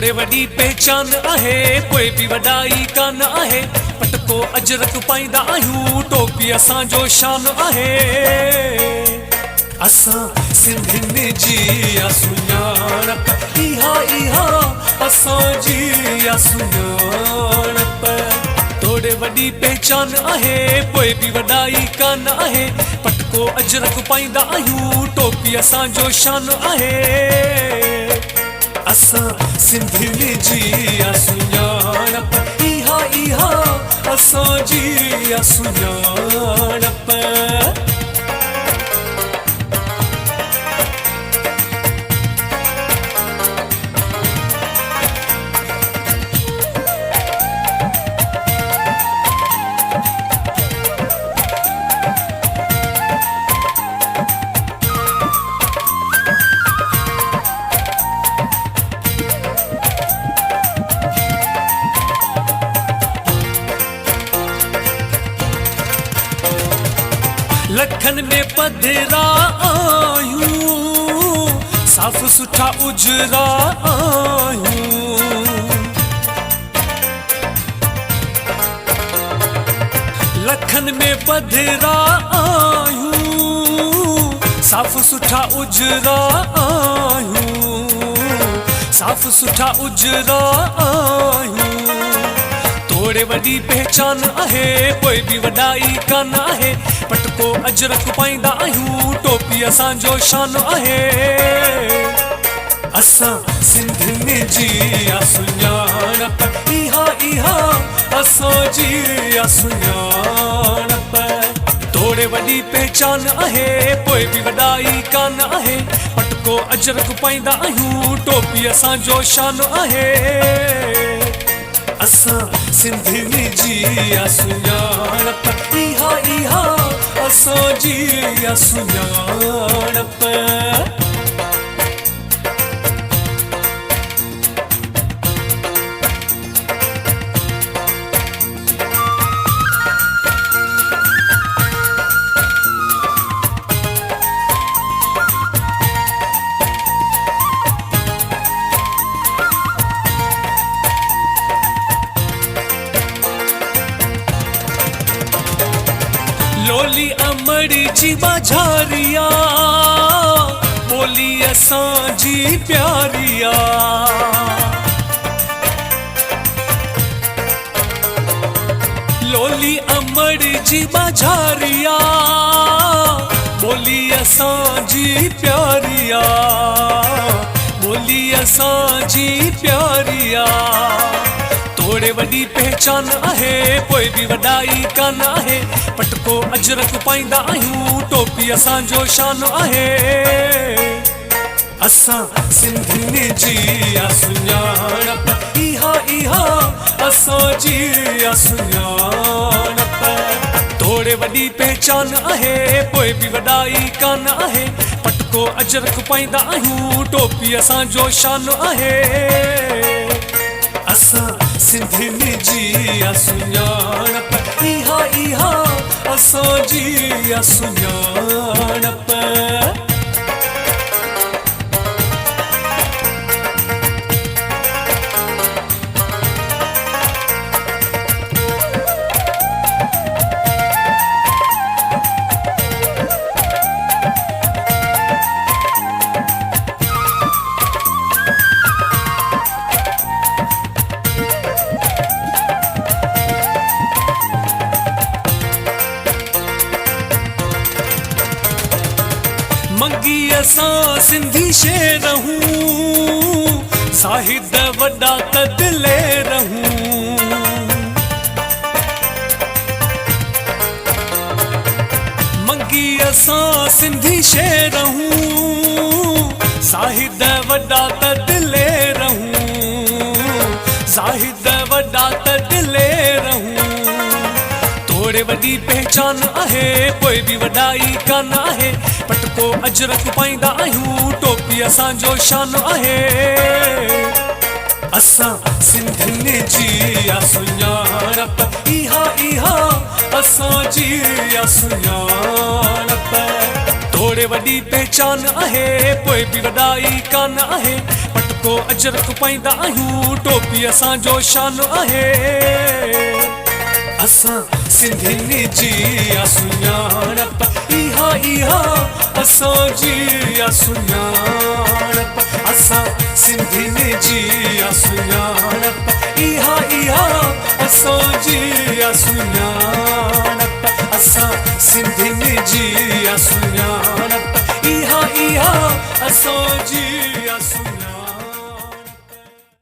तोड़े वॾी पहचान आहे कोई बि वॾाई कान आहे पटको अजरक पाईंदा आहियूं टोपी असांजो शान आहे असां सिंधियुनि जी सुञाणप इहा इहा असांजी सुञाणप तोड़े वॾी पहचान आहे कोई बि वॾाई कान आहे पटको अजरक पाईंदा आहियूं टोपी असांजो शान आहे असां सिंधियुनि जी सुञाणप इहा इहा असांजी सुञाणप लखन में पधरा आयूं साफ़ सुठा उजरा आयूं लखन में पधरा आयूं साफ़ सुठा उजरा आयूं साफ़ सुठा उजरा आयूं तोड़े वॾी पहचान आहे कोई बि वॾाई कान आहे पटको अजरक पाईंदा आहियूं टोपी असांजो शान आहे असां सिंधियुनि जी सुञाणप इहा इहा असांजी सुञाणप तोड़े वॾी पहचान आहे कोई बि वॾाई कान आहे पटको अजरक पाईंदा आहियूं टोपी असांजो शान आहे असां सिंधियुनि जी सुञाणप इहा इहा असांजी सुञाणप लोली अमड़ी जी बाझारिया बोली असांजी प्यारिया लोली अमड़ी जी बाझारिया बोली असांजी प्यारिया बोली असांजी प्यारिया तोड़े वॾी पहचान आहे कोई बि वॾाई कान आहे पटको अजरक पाईंदा आहियूं टोपी असांजो शान आहे असां सिंधियुनि जी सुञाणप इहा इहा असांजी सुञाणप तोड़े वॾी पहचान आहे कोई बि वॾाई कान आहे पटको अजरक पाईंदा आहियूं टोपी असांजो शान आहे असां सिंधियुनि जी सुञाणप इहा इहा असांजी सुञाणप मंगी असां सिंधी शेर रहूं साहिद वॾा कदले रहूं मंगी असां सिंधी शेर रहूं साहिद वॾा कदले रहूं साहिद वॾा कदले रहूं तोड़े वॾी पहचान आहे कोई बि वॾाई कान आहे पटको अजरक पाईंदा आहियूं टोपी असांजो शान आहे असां सिंधियुनि जी सुञाणप इहा इहा असांजी सुञाणप तोड़े वॾी पहचान आहे पोइ बि वॾाई कान आहे पटको अजरक पाईंदा आहियूं टोपी असांजो शान आहे असां सिंधियुनि जी सुञाणप इहा इहा असांजी सुञाणप असां सिंधियुनि जी सुञाणप इहा इहा असांजी सुञाणप असां सिंधियुनि जी सुञाणप इहा इहा असांजी सुञाणप